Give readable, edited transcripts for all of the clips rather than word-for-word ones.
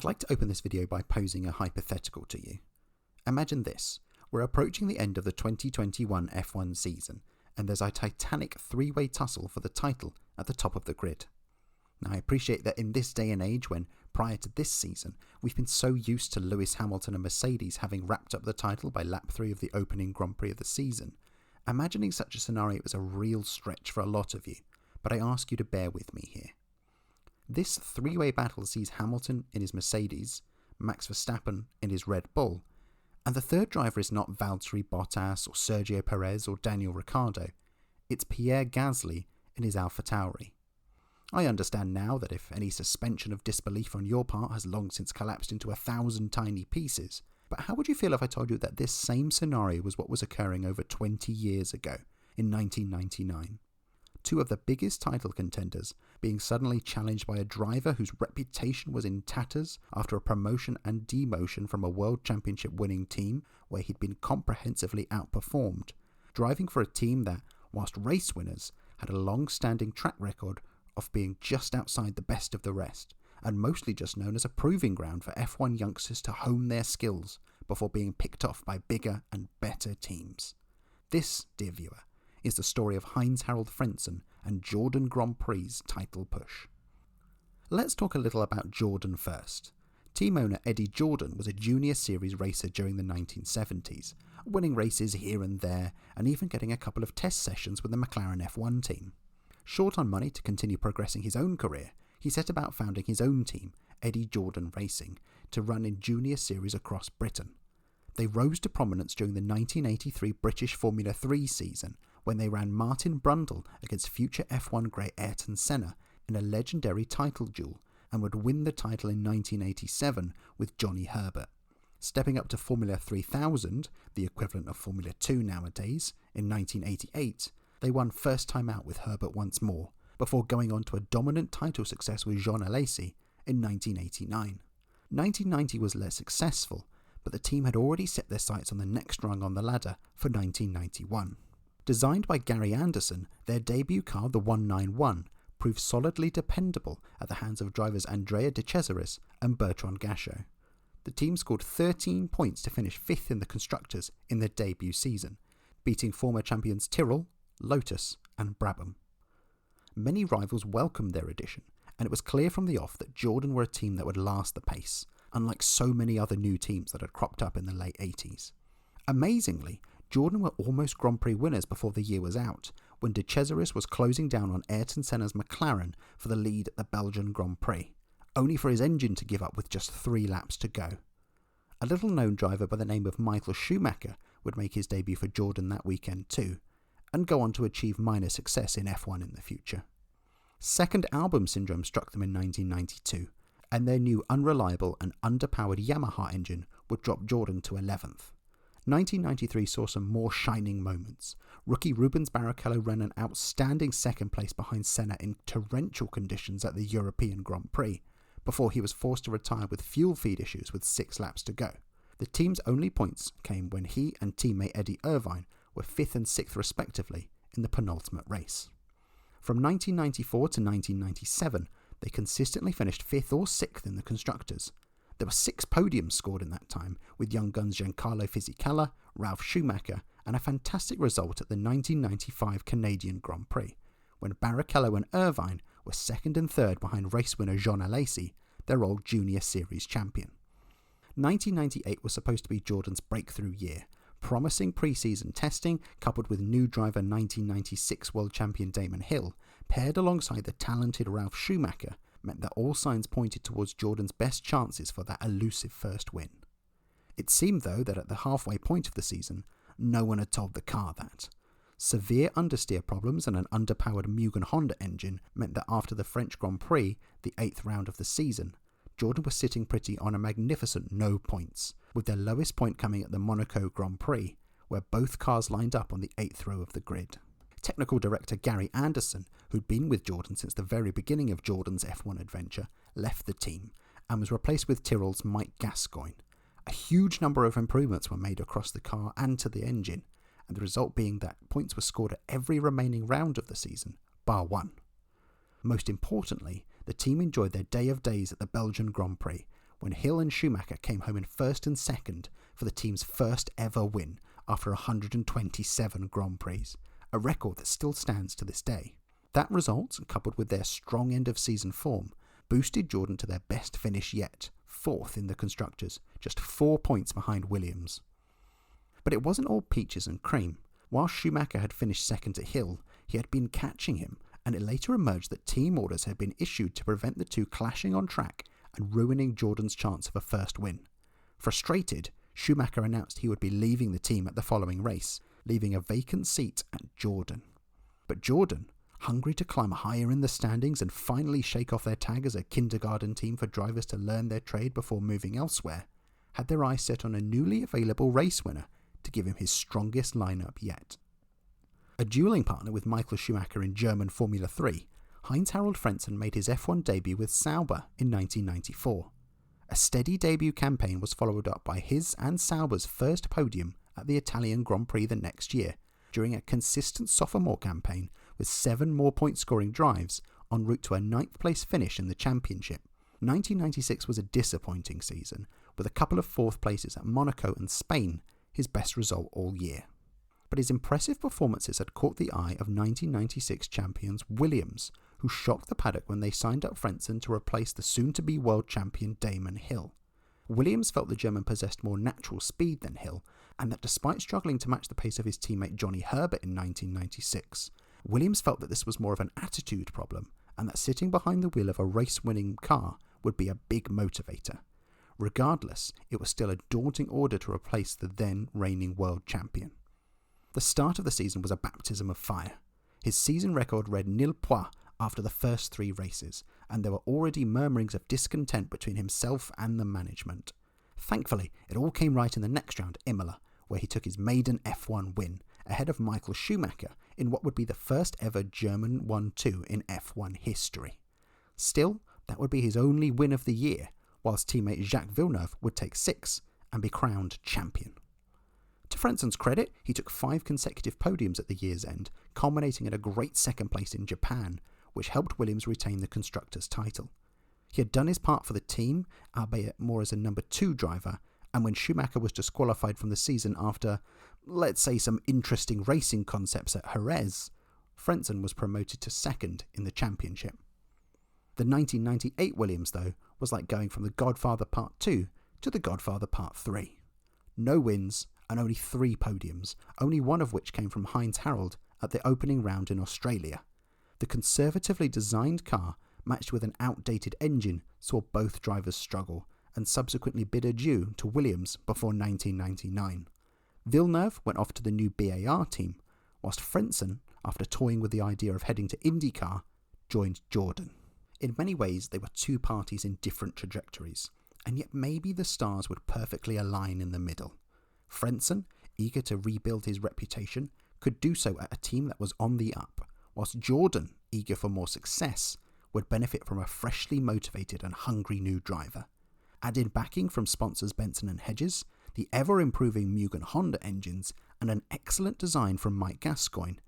I'd like to open this video by posing a hypothetical to you. Imagine this: we're approaching the end of the 2021 F1 season, and there's a titanic three-way tussle for the title at the top of the grid. Now, I appreciate that in this day and age when, prior to this season, we've been so used to Lewis Hamilton and Mercedes having wrapped up the title by lap 3 of the opening Grand Prix of the season, imagining such a scenario is a real stretch for a lot of you, but I ask you to bear with me here. This three-way battle sees Hamilton in his Mercedes, Max Verstappen in his Red Bull, and the third driver is not Valtteri Bottas or Sergio Perez or Daniel Ricciardo, it's Pierre Gasly in his AlphaTauri. I understand now that if any suspension of disbelief on your part has long since collapsed into 1,000 tiny pieces, but how would you feel if I told you that this same scenario was what was occurring over 20 years ago, in 1999? Two of the biggest title contenders being suddenly challenged by a driver whose reputation was in tatters after a promotion and demotion from a World Championship winning team where he'd been comprehensively outperformed, driving for a team that, whilst race winners, had a long-standing track record of being just outside the best of the rest, and mostly just known as a proving ground for F1 youngsters to hone their skills before being picked off by bigger and better teams. This, dear viewer, is the story of Heinz-Harald Frentzen and Jordan Grand Prix's title push. Let's talk a little about Jordan first. Team owner Eddie Jordan was a junior series racer during the 1970s, winning races here and there, and even getting a couple of test sessions with the McLaren F1 team. Short on money to continue progressing his own career, he set about founding his own team, Eddie Jordan Racing, to run in junior series across Britain. They rose to prominence during the 1983 British Formula 3 season, when they ran Martin Brundle against future F1 great Ayrton Senna in a legendary title duel, and would win the title in 1987 with Johnny Herbert. Stepping up to Formula 3000, the equivalent of Formula 2 nowadays, in 1988, they won first time out with Herbert once more, before going on to a dominant title success with Jean Alesi in 1989. 1990 was less successful, but the team had already set their sights on the next rung on the ladder for 1991. Designed by Gary Anderson, their debut car, the 191, proved solidly dependable at the hands of drivers Andrea De Cesaris and Bertrand Gachot. The team scored 13 points to finish 5th in the Constructors in their debut season, beating former champions Tyrrell, Lotus and Brabham. Many rivals welcomed their addition, and it was clear from the off that Jordan were a team that would last the pace, unlike so many other new teams that had cropped up in the late 80s. Amazingly, Jordan were almost Grand Prix winners before the year was out, when De Cesaris was closing down on Ayrton Senna's McLaren for the lead at the Belgian Grand Prix, only for his engine to give up with just 3 laps to go. A little-known driver by the name of Michael Schumacher would make his debut for Jordan that weekend too, and go on to achieve minor success in F1 in the future. Second album syndrome struck them in 1992, and their new unreliable and underpowered Yamaha engine would drop Jordan to 11th. 1993 saw some more shining moments. Rookie Rubens Barrichello ran an outstanding second place behind Senna in torrential conditions at the European Grand Prix, before he was forced to retire with fuel feed issues with 6 laps to go. The team's only points came when he and teammate Eddie Irvine were 5th and 6th respectively in the penultimate race. From 1994 to 1997, they consistently finished 5th or 6th in the Constructors. There were 6 podiums scored in that time, with young guns Giancarlo Fisichella, Ralf Schumacher, and a fantastic result at the 1995 Canadian Grand Prix, when Barrichello and Irvine were 2nd and 3rd behind race winner Jean Alesi, their old junior series champion. 1998 was supposed to be Jordan's breakthrough year. Promising pre-season testing, coupled with new driver 1996 world champion Damon Hill, paired alongside the talented Ralf Schumacher, meant that all signs pointed towards Jordan's best chances for that elusive first win. It seemed though that at the halfway point of the season, no one had told the car that. Severe understeer problems and an underpowered Mugen Honda engine meant that after the French Grand Prix, the 8th round of the season, Jordan was sitting pretty on a magnificent no points, with their lowest point coming at the Monaco Grand Prix, where both cars lined up on the 8th row of the grid. Technical director Gary Anderson, who'd been with Jordan since the very beginning of Jordan's F1 adventure, left the team and was replaced with Tyrrell's Mike Gascoigne. A huge number of improvements were made across the car and to the engine, and the result being that points were scored at every remaining round of the season, bar one. Most importantly, the team enjoyed their day of days at the Belgian Grand Prix, when Hill and Schumacher came home in first and second for the team's first ever win after 127 Grand Prix, a record that still stands to this day. That result, coupled with their strong end-of-season form, boosted Jordan to their best finish yet, fourth in the Constructors, just 4 points behind Williams. But it wasn't all peaches and cream. While Schumacher had finished second to Hill, he had been catching him, and it later emerged that team orders had been issued to prevent the two clashing on track and ruining Jordan's chance of a first win. Frustrated, Schumacher announced he would be leaving the team at the following race, leaving a vacant seat at Jordan. But Jordan, hungry to climb higher in the standings and finally shake off their tag as a kindergarten team for drivers to learn their trade before moving elsewhere, had their eyes set on a newly available race winner to give him his strongest lineup yet. A duelling partner with Michael Schumacher in German Formula 3, Heinz-Harald Frentzen made his F1 debut with Sauber in 1994. A steady debut campaign was followed up by his and Sauber's first podium at the Italian Grand Prix the next year, during a consistent sophomore campaign with 7 more point-scoring drives en route to a 9th place finish in the championship. 1996 was a disappointing season, with a couple of 4th places at Monaco and Spain, his best result all year. But his impressive performances had caught the eye of 1996 champions Williams, who shocked the paddock when they signed up Frentzen to replace the soon-to-be world champion Damon Hill. Williams felt the German possessed more natural speed than Hill, and that despite struggling to match the pace of his teammate Johnny Herbert in 1996, Williams felt that this was more of an attitude problem, and that sitting behind the wheel of a race-winning car would be a big motivator. Regardless, it was still a daunting order to replace the then reigning world champion. The start of the season was a baptism of fire. His season record read nil points after the first 3 races, and there were already murmurings of discontent between himself and the management. Thankfully, it all came right in the next round at Imola, where he took his maiden F1 win, ahead of Michael Schumacher in what would be the first ever German 1-2 in F1 history. Still, that would be his only win of the year, whilst teammate Jacques Villeneuve would take 6 and be crowned champion. To Frentzen's credit, he took 5 consecutive podiums at the year's end, culminating in a great second place in Japan, which helped Williams retain the Constructors' title. He had done his part for the team, albeit more as a number 2 driver, and when Schumacher was disqualified from the season after, let's say, some interesting racing concepts at Jerez, Frentzen was promoted to second in the championship. The 1998 Williams, though, was like going from The Godfather Part 2 to The Godfather Part 3. No wins and only 3 podiums, only one of which came from Heinz-Harald at the opening round in Australia. The conservatively designed car, matched with an outdated engine, saw both drivers struggle, and subsequently bid adieu to Williams before 1999. Villeneuve went off to the new BAR team, whilst Frentzen, after toying with the idea of heading to IndyCar, joined Jordan. In many ways, they were 2 parties in different trajectories, and yet maybe the stars would perfectly align in the middle. Frentzen, eager to rebuild his reputation, could do so at a team that was on the up, whilst Jordan, eager for more success, would benefit from a freshly motivated and hungry new driver. Added backing from sponsors Benson and Hedges, the ever-improving Mugen Honda engines, and an excellent design from Mike Gascoigne,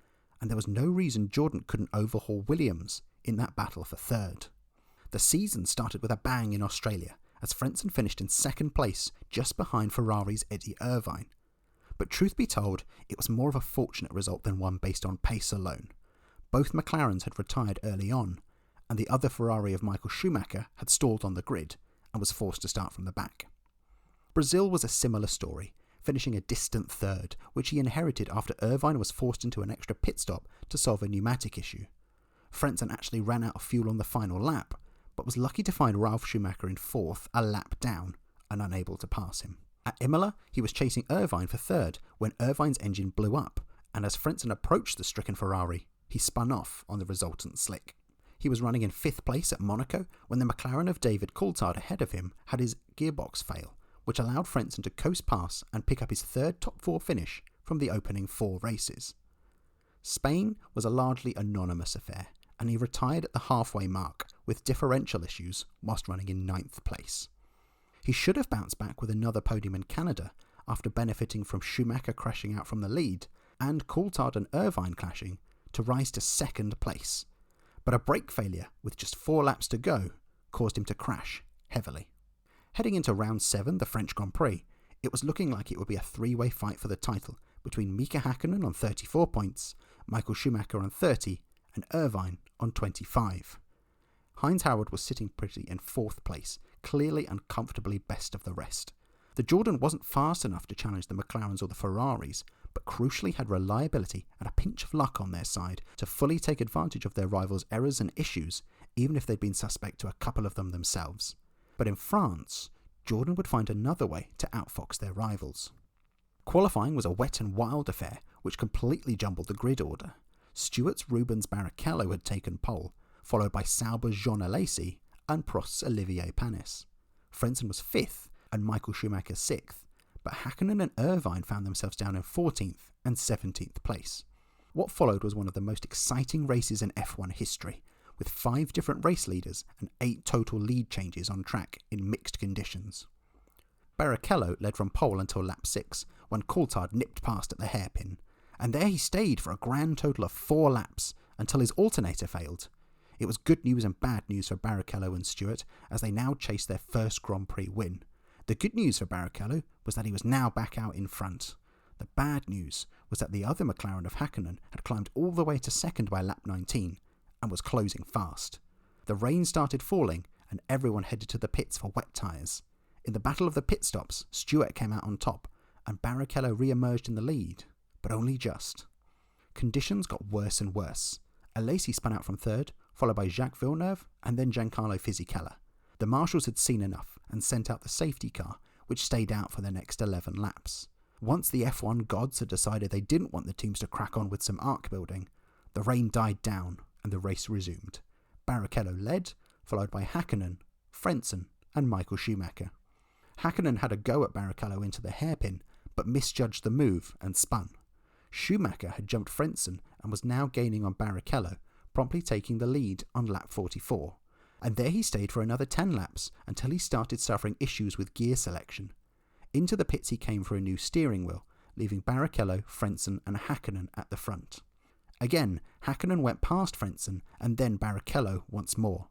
and there was no reason Jordan couldn't overhaul Williams in that battle for third. The season started with a bang in Australia, as Frentzen finished in second place, just behind Ferrari's Eddie Irvine. But truth be told, it was more of a fortunate result than one based on pace alone. Both McLarens had retired early on, and the other Ferrari of Michael Schumacher had stalled on the grid and was forced to start from the back. Brazil was a similar story, finishing a distant third, which he inherited after Irvine was forced into an extra pit stop to solve a pneumatic issue. Frentzen actually ran out of fuel on the final lap, but was lucky to find Ralf Schumacher in fourth, a lap down, and unable to pass him. At Imola, he was chasing Irvine for third when Irvine's engine blew up, and as Frentzen approached the stricken Ferrari, he spun off on the resultant slick. He was running in 5th place at Monaco when the McLaren of David Coulthard ahead of him had his gearbox fail, which allowed Frentzen to coast past and pick up his third top 4 finish from the opening 4 races. Spain was a largely anonymous affair, and he retired at the halfway mark with differential issues whilst running in 9th place. He should have bounced back with another podium in Canada after benefiting from Schumacher crashing out from the lead and Coulthard and Irvine clashing to rise to 2nd place. But a brake failure with just 4 laps to go caused him to crash heavily. Heading into round 7, the French Grand Prix, it was looking like it would be a three-way fight for the title between Mika Häkkinen on 34 points, Michael Schumacher on 30, and Irvine on 25. Heinz-Harald was sitting pretty in 4th place, clearly and comfortably best of the rest. The Jordan wasn't fast enough to challenge the McLarens or the Ferraris, but crucially had reliability and a pinch of luck on their side to fully take advantage of their rivals' errors and issues, even if they'd been suspect to a couple of them themselves. But in France, Jordan would find another way to outfox their rivals. Qualifying was a wet and wild affair, which completely jumbled the grid order. Stewart's Rubens Barrichello had taken pole, followed by Sauber's Jean Alesi and Prost's Olivier Panis. Frentzen was 5th and Michael Schumacher 6th, but Häkkinen and Irvine found themselves down in 14th and 17th place. What followed was one of the most exciting races in F1 history, with 5 different race leaders and 8 total lead changes on track in mixed conditions. Barrichello led from pole until lap 6, when Coulthard nipped past at the hairpin, and there he stayed for a grand total of 4 laps until his alternator failed. It was good news and bad news for Barrichello and Stewart as they now chased their first Grand Prix win. The good news for Barrichello was that he was now back out in front. The bad news was that the other McLaren of Häkkinen had climbed all the way to 2nd by lap 19 and was closing fast. The rain started falling and everyone headed to the pits for wet tyres. In the battle of the pit stops, Stewart came out on top and Barrichello re-emerged in the lead, but only just. Conditions got worse and worse. Alesi spun out from 3rd, followed by Jacques Villeneuve and then Giancarlo Fisichella. The marshals had seen enough and sent out the safety car, which stayed out for the next 11 laps. Once the F1 gods had decided they didn't want the teams to crack on with some arc building, the rain died down and the race resumed. Barrichello led, followed by Häkkinen, Frentzen and Michael Schumacher. Häkkinen had a go at Barrichello into the hairpin, but misjudged the move and spun. Schumacher had jumped Frentzen and was now gaining on Barrichello, promptly taking the lead on lap 44. And there he stayed for another 10 laps until he started suffering issues with gear selection. Into the pits he came for a new steering wheel, leaving Barrichello, Frentzen and Häkkinen at the front. Again, Häkkinen went past Frentzen and then Barrichello once more.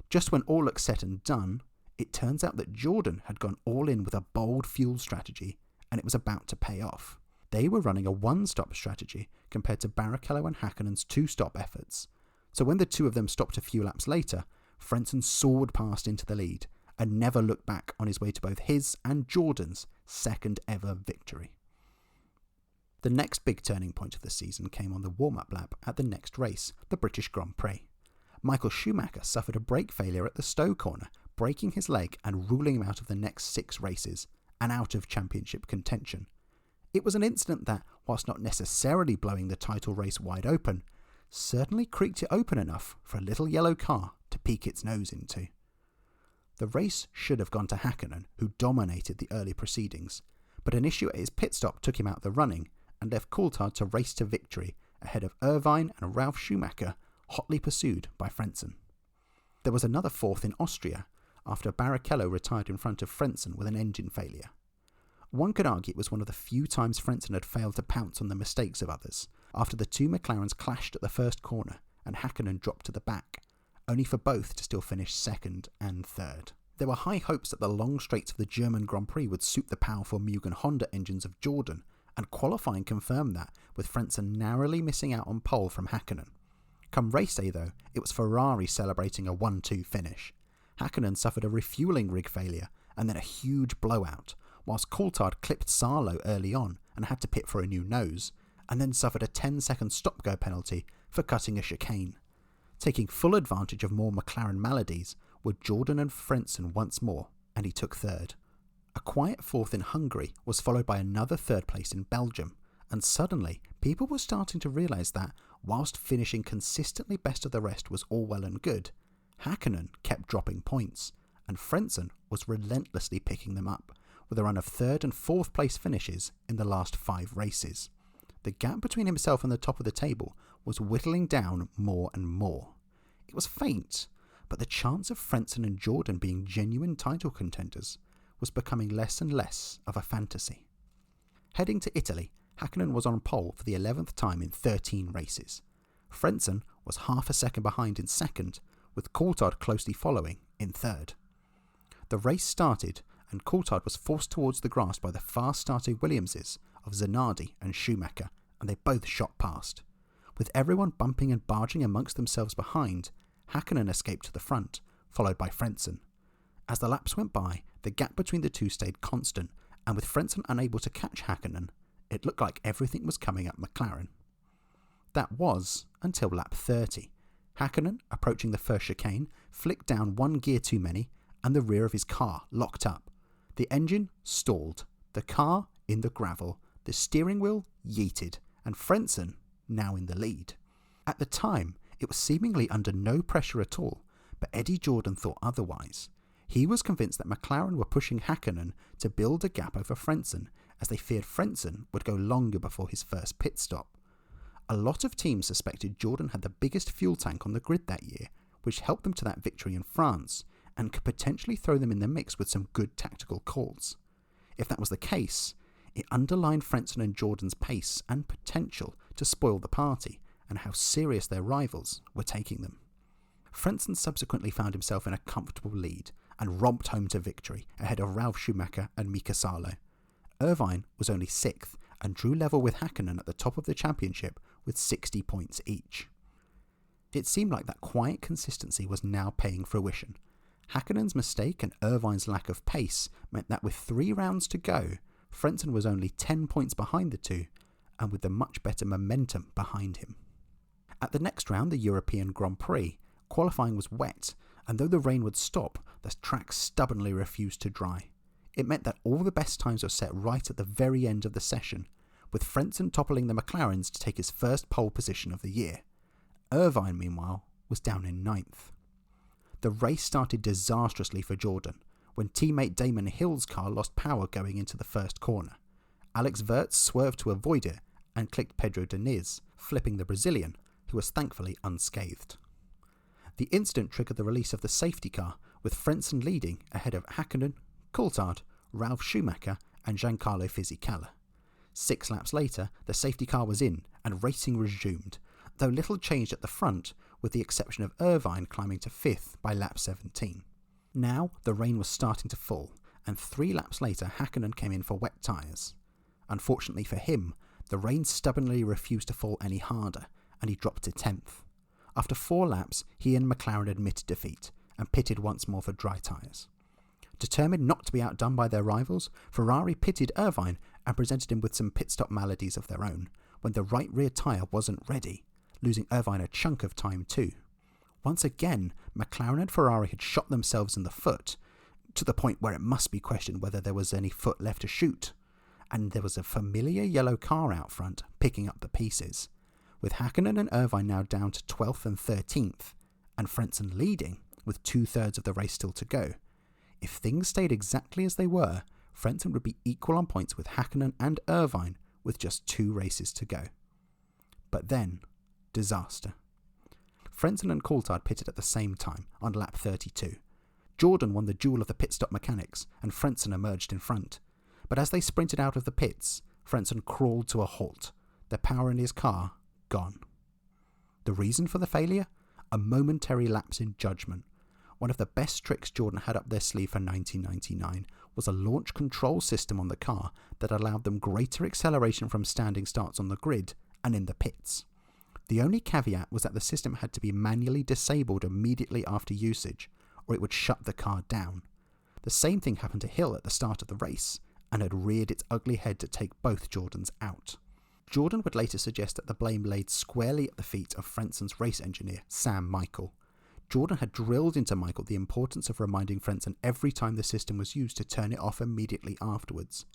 Just when all looked set and done, it turns out that Jordan had gone all in with a bold fuel strategy and it was about to pay off. They were running a one-stop strategy compared to Barrichello and Häkkinen's 2-stop efforts. So when the two of them stopped a few laps later, Frentzen soared past into the lead and never looked back on his way to both his and Jordan's second ever victory. The next big turning point of the season came on the warm-up lap at the next race, the British Grand Prix. Michael Schumacher suffered a brake failure at the Stowe corner, breaking his leg and ruling him out of the next 6 races and out of championship contention. It was an incident that, whilst not necessarily blowing the title race wide open, certainly creaked it open enough for a little yellow car to peek its nose into. The race should have gone to Häkkinen, who dominated the early proceedings, but an issue at his pit stop took him out the running and left Coulthard to race to victory ahead of Irvine and Ralf Schumacher, hotly pursued by Frentzen. There was another 4th in Austria, after Barrichello retired in front of Frentzen with an engine failure. One could argue it was one of the few times Frentzen had failed to pounce on the mistakes of others, after the two McLarens clashed at the first corner and Häkkinen dropped to the back, only for both to still finish 2nd and 3rd. There were high hopes that the long straights of the German Grand Prix would suit the powerful Mugen Honda engines of Jordan, and qualifying confirmed that, with Frentzen narrowly missing out on pole from Häkkinen. Come race day though, it was Ferrari celebrating a 1-2 finish. Häkkinen suffered a refuelling rig failure and then a huge blowout, whilst Coulthard clipped Sarlo early on and had to pit for a new nose, and then suffered a 10-second stop-go penalty for cutting a chicane. Taking full advantage of more McLaren maladies were Jordan and Frentzen once more, and he took 3rd. A quiet 4th in Hungary was followed by another 3rd place in Belgium, and suddenly people were starting to realise that, whilst finishing consistently best of the rest was all well and good, Häkkinen kept dropping points, and Frentzen was relentlessly picking them up, with a run of 3rd and 4th place finishes in the last 5 races. The gap between himself and the top of the table was whittling down more and more. It was faint, but the chance of Frentzen and Jordan being genuine title contenders was becoming less and less of a fantasy. Heading to Italy, Häkkinen was on pole for the 11th time in 13 races. Frentzen was half a second behind in 2nd, with Coulthard closely following in 3rd. The race started, and Coulthard was forced towards the grass by the fast-starting Williamses of Zanardi and Schumacher, and they both shot past. With everyone bumping and barging amongst themselves behind, Häkkinen escaped to the front, followed by Frentzen. As the laps went by, the gap between the two stayed constant, and with Frentzen unable to catch Häkkinen, it looked like everything was coming up McLaren. That was until lap 30. Häkkinen, approaching the first chicane, flicked down one gear too many, and the rear of his car locked up. The engine stalled, the car in the gravel, the steering wheel yeeted, and Frentzen now in the lead. At the time, it was seemingly under no pressure at all, but Eddie Jordan thought otherwise. He was convinced that McLaren were pushing Häkkinen to build a gap over Frentzen, as they feared Frentzen would go longer before his first pit stop. A lot of teams suspected Jordan had the biggest fuel tank on the grid that year, which helped them to that victory in France, and could potentially throw them in the mix with some good tactical calls. If that was the case, it underlined Frentzen and Jordan's pace and potential to spoil the party, and how serious their rivals were taking them. Frentzen subsequently found himself in a comfortable lead, and romped home to victory ahead of Ralf Schumacher and Mika Salo. Irvine was only 6th, and drew level with Häkkinen at the top of the championship with 60 points each. It seemed like that quiet consistency was now paying fruition. Häkkinen's mistake and Irvine's lack of pace meant that with 3 rounds to go, Frentzen was only 10 points behind the two, and with the much better momentum behind him. At the next round, the European Grand Prix, qualifying was wet, and though the rain would stop, the track stubbornly refused to dry. It meant that all the best times were set right at the very end of the session, with Frentzen toppling the McLarens to take his first pole position of the year. Irvine, meanwhile, was down in 9th. The race started disastrously for Jordan, when teammate Damon Hill's car lost power going into the first corner. Alex Wirtz swerved to avoid it and clicked Pedro Diniz, flipping the Brazilian, who was thankfully unscathed. The incident triggered the release of the safety car, with Frentzen leading ahead of Häkkinen, Coulthard, Ralf Schumacher and Giancarlo Fisichella. 6 laps later, the safety car was in and racing resumed, though little changed at the front, with the exception of Irvine climbing to 5th by lap 17. Now the rain was starting to fall, and 3 laps later Häkkinen came in for wet tyres. Unfortunately for him, the rain stubbornly refused to fall any harder, and he dropped to 10th. After 4 laps, he and McLaren admitted defeat, and pitted once more for dry tyres. Determined not to be outdone by their rivals, Ferrari pitted Irvine and presented him with some pit stop maladies of their own, when the right rear tyre wasn't ready, losing Irvine a chunk of time too. Once again, McLaren and Ferrari had shot themselves in the foot, to the point where it must be questioned whether there was any foot left to shoot, and there was a familiar yellow car out front picking up the pieces, with Häkkinen and Irvine now down to 12th and 13th, and Frentzen leading with 2/3 of the race still to go. If things stayed exactly as they were, Frentzen would be equal on points with Häkkinen and Irvine with just 2 races to go. But then, disaster. Frentzen and Coulthard pitted at the same time on lap 32. Jordan won the duel of the pit stop mechanics, and Frentzen emerged in front. But as they sprinted out of the pits, Frentzen crawled to a halt, the power in his car gone. The reason for the failure? A momentary lapse in judgment. One of the best tricks Jordan had up their sleeve for 1999 was a launch control system on the car that allowed them greater acceleration from standing starts on the grid and in the pits. The only caveat was that the system had to be manually disabled immediately after usage, or it would shut the car down. The same thing happened to Hill at the start of the race, and had reared its ugly head to take both Jordans out. Jordan would later suggest that the blame laid squarely at the feet of Frentzen's race engineer, Sam Michael. Jordan had drilled into Michael the importance of reminding Frentzen every time the system was used to turn it off immediately afterwards.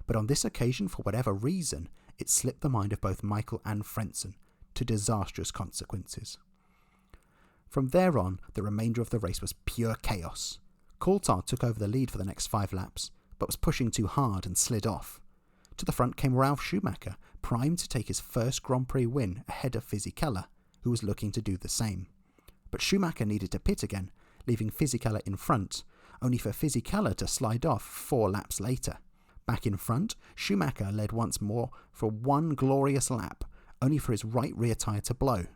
But on this occasion, for whatever reason, it slipped the mind of both Michael and Frentzen, to disastrous consequences. From there on, the remainder of the race was pure chaos. Coulthard took over the lead for the next 5 laps, but was pushing too hard and slid off. To the front came Ralf Schumacher, primed to take his first Grand Prix win ahead of Fisichella, who was looking to do the same. But Schumacher needed to pit again, leaving Fisichella in front, only for Fisichella to slide off 4 laps later. Back in front, Schumacher led once more for one glorious lap, only for his right rear tyre to blow.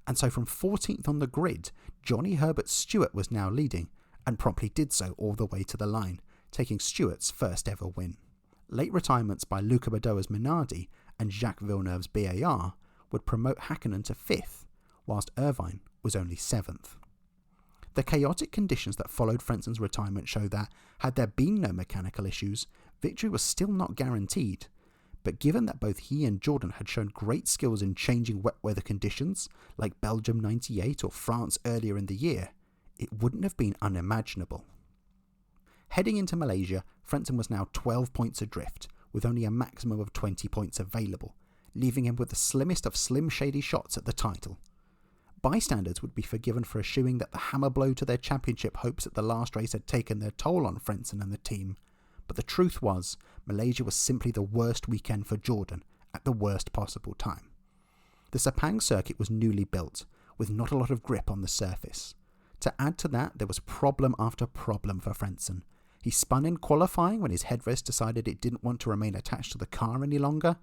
And so from 14th on the grid, Johnny Herbert Stewart was now leading, and promptly did so all the way to the line, taking Stewart's first ever win. Late retirements by Luca Badoer's Minardi and Jacques Villeneuve's BAR would promote Hakkinen to 5th, whilst Irvine was only 7th. The chaotic conditions that followed Frentzen's retirement show that, had there been no mechanical issues, victory was still not guaranteed. But given that both he and Jordan had shown great skills in changing wet weather conditions, like Belgium 98 or France earlier in the year, it wouldn't have been unimaginable. Heading into Malaysia, Frentzen was now 12 points adrift, with only a maximum of 20 points available, leaving him with the slimmest of slim shady shots at the title. Bystanders would be forgiven for assuming that the hammer blow to their championship hopes at the last race had taken their toll on Frentzen and the team, but the truth was, Malaysia was simply the worst weekend for Jordan at the worst possible time. The Sepang circuit was newly built, with not a lot of grip on the surface. To add to that, there was problem after problem for Frentzen. He spun in qualifying when his headrest decided it didn't want to remain attached to the car any longer.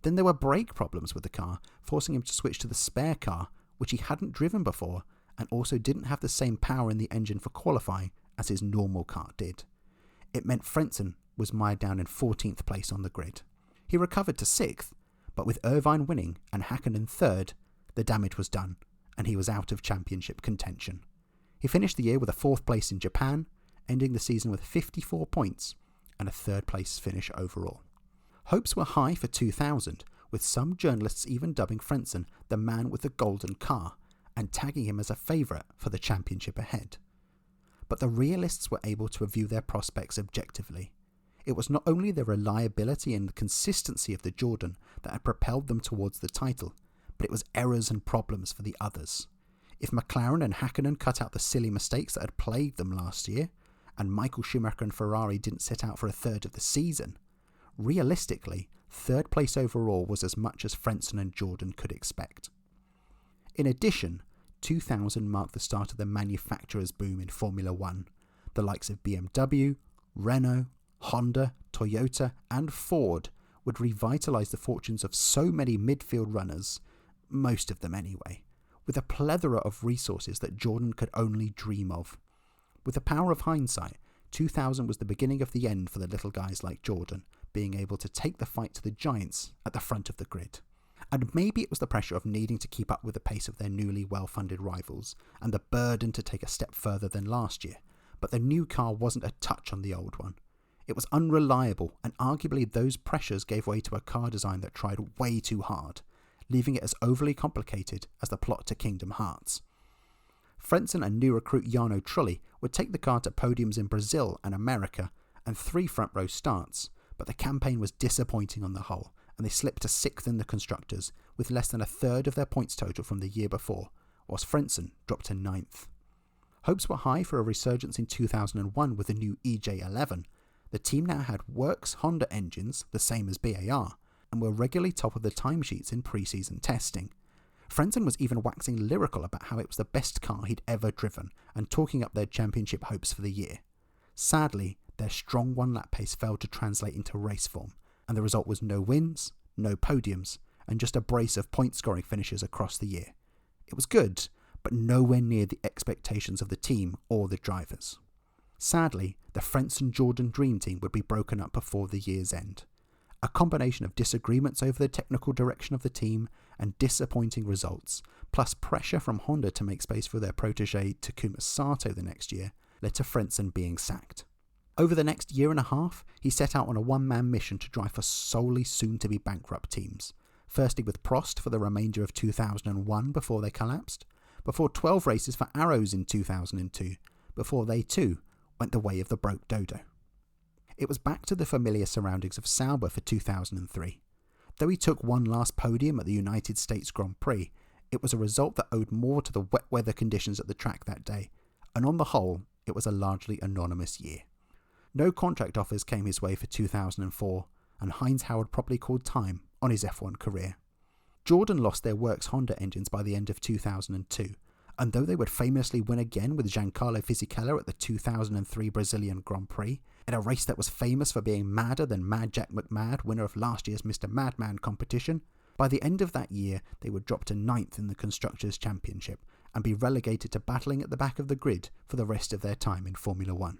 Then there were brake problems with the car, forcing him to switch to the spare car, which he hadn't driven before, and also didn't have the same power in the engine for qualifying as his normal car did. It meant Frentzen was mired down in 14th place on the grid. He recovered to 6th, but with Irvine winning and Hakkinen 3rd, the damage was done, and he was out of championship contention. He finished the year with a 4th place in Japan, ending the season with 54 points and a 3rd place finish overall. Hopes were high for 2000, with some journalists even dubbing Frentzen the man with the golden car and tagging him as a favourite for the championship ahead. But the realists were able to review their prospects objectively. It was not only the reliability and the consistency of the Jordan that had propelled them towards the title, but it was errors and problems for the others. If McLaren and Hakkinen cut out the silly mistakes that had plagued them last year, and Michael Schumacher and Ferrari didn't set out for a third of the season, realistically, 3rd place overall was as much as Frentzen and Jordan could expect. In addition, 2000 marked the start of the manufacturers' boom in Formula 1. The likes of BMW, Renault, Honda, Toyota and Ford would revitalise the fortunes of so many midfield runners, most of them anyway, with a plethora of resources that Jordan could only dream of. With the power of hindsight, 2000 was the beginning of the end for the little guys like Jordan, being able to take the fight to the giants at the front of the grid. And maybe it was the pressure of needing to keep up with the pace of their newly well-funded rivals, and the burden to take a step further than last year, but the new car wasn't a touch on the old one. It was unreliable, and arguably those pressures gave way to a car design that tried way too hard, leaving it as overly complicated as the plot to Kingdom Hearts. Frentzen and new recruit Jarno Trulli would take the car to podiums in Brazil and America, and 3 front-row starts, but the campaign was disappointing on the whole, and they slipped to 6th in the Constructors, with less than a third of their points total from the year before, whilst Frentzen dropped to 9th. Hopes were high for a resurgence in 2001 with the new EJ11. The team now had Works Honda engines, the same as BAR, and were regularly top of the timesheets in pre-season testing. Frentzen was even waxing lyrical about how it was the best car he'd ever driven, and talking up their championship hopes for the year. Sadly, their strong one-lap pace failed to translate into race form, and the result was no wins, no podiums, and just a brace of point-scoring finishes across the year. It was good, but nowhere near the expectations of the team or the drivers. Sadly, the Frentzen-Jordan Dream Team would be broken up before the year's end. A combination of disagreements over the technical direction of the team and disappointing results, plus pressure from Honda to make space for their protege Takuma Sato the next year, led to Frentzen being sacked. Over the next year and a half, he set out on a one-man mission to drive for solely soon-to-be bankrupt teams, firstly with Prost for the remainder of 2001 before they collapsed, before 12 races for Arrows in 2002, before they too went the way of the broke dodo. It was back to the familiar surroundings of Sauber for 2003. Though he took one last podium at the United States Grand Prix, it was a result that owed more to the wet weather conditions at the track that day, and on the whole, it was a largely anonymous year. No contract offers came his way for 2004, and Heinz-Harald probably called time on his F1 career. Jordan lost their Works Honda engines by the end of 2002, and though they would famously win again with Giancarlo Fisichella at the 2003 Brazilian Grand Prix, in a race that was famous for being madder than Mad Jack McMad, winner of last year's Mr. Madman competition, by the end of that year they would drop to 9th in the Constructors' Championship, and be relegated to battling at the back of the grid for the rest of their time in Formula 1.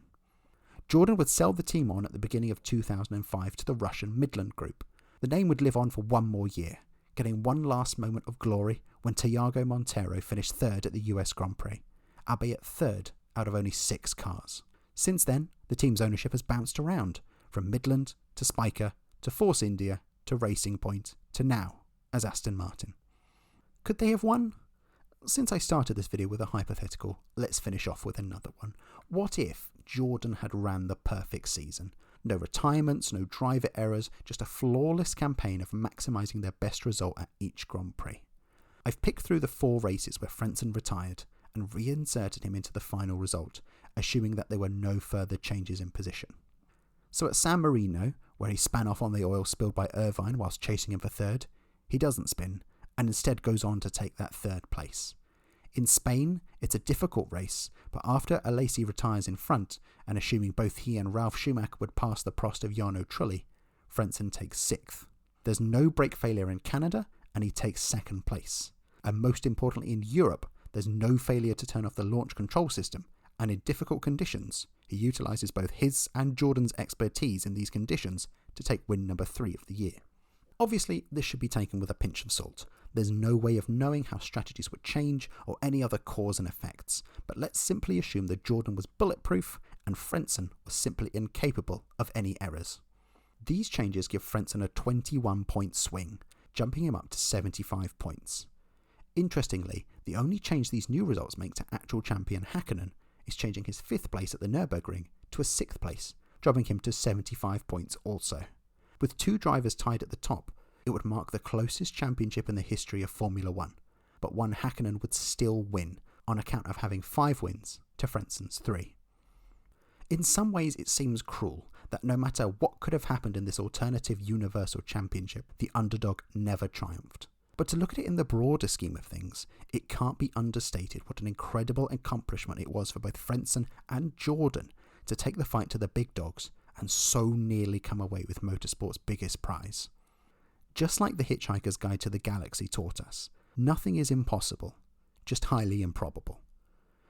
Jordan would sell the team on at the beginning of 2005 to the Russian Midland Group. The name would live on for one more year, getting one last moment of glory when Tiago Monteiro finished third at the US Grand Prix, albeit third out of only 6 cars. Since then, the team's ownership has bounced around, from Midland to Spiker to Force India to Racing Point to now as Aston Martin. Could they have won? Since I started this video with a hypothetical, let's finish off with another one. What if Jordan had ran the perfect season? No retirements, no driver errors, just a flawless campaign of maximising their best result at each Grand Prix. I've picked through the 4 races where Frentzen retired and reinserted him into the final result, assuming that there were no further changes in position. So at San Marino, where he span off on the oil spilled by Irvine whilst chasing him for third, he doesn't spin, and instead goes on to take that 3rd place. In Spain, it's a difficult race, but after Alesi retires in front, and assuming both he and Ralf Schumacher would pass the Prost of Jarno Trulli, Frentzen takes 6th. There's no brake failure in Canada, and he takes 2nd place. And most importantly in Europe, there's no failure to turn off the launch control system, and in difficult conditions, he utilises both his and Jordan's expertise in these conditions to take win number 3 of the year. Obviously, this should be taken with a pinch of salt. There's no way of knowing how strategies would change or any other cause and effects, but let's simply assume that Jordan was bulletproof and Frentzen was simply incapable of any errors. These changes give Frentzen a 21-point swing, jumping him up to 75 points. Interestingly, the only change these new results make to actual champion Häkkinen is changing his 5th place at the Nürburgring to a 6th place, dropping him to 75 points also. With 2 drivers tied at the top, it would mark the closest championship in the history of Formula 1, but one Häkkinen would still win on account of having 5 wins to Frentzen's 3. In some ways it seems cruel that no matter what could have happened in this alternative universal championship, the underdog never triumphed. But to look at it in the broader scheme of things, it can't be understated what an incredible accomplishment it was for both Frentzen and Jordan to take the fight to the big dogs and so nearly come away with motorsport's biggest prize. Just like the Hitchhiker's Guide to the Galaxy taught us, nothing is impossible, just highly improbable.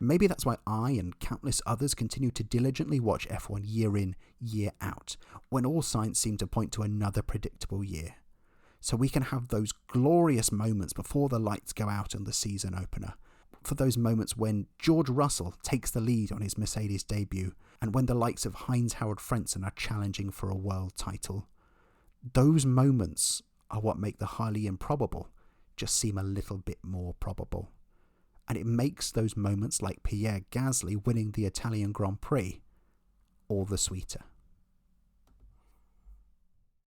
Maybe that's why I and countless others continue to diligently watch F1 year in, year out, when all signs seem to point to another predictable year. So we can have those glorious moments before the lights go out on the season opener, for those moments when George Russell takes the lead on his Mercedes debut, and when the likes of Heinz-Harald Frentzen are challenging for a world title. Those moments are what make the highly improbable just seem a little bit more probable. And it makes those moments like Pierre Gasly winning the Italian Grand Prix all the sweeter.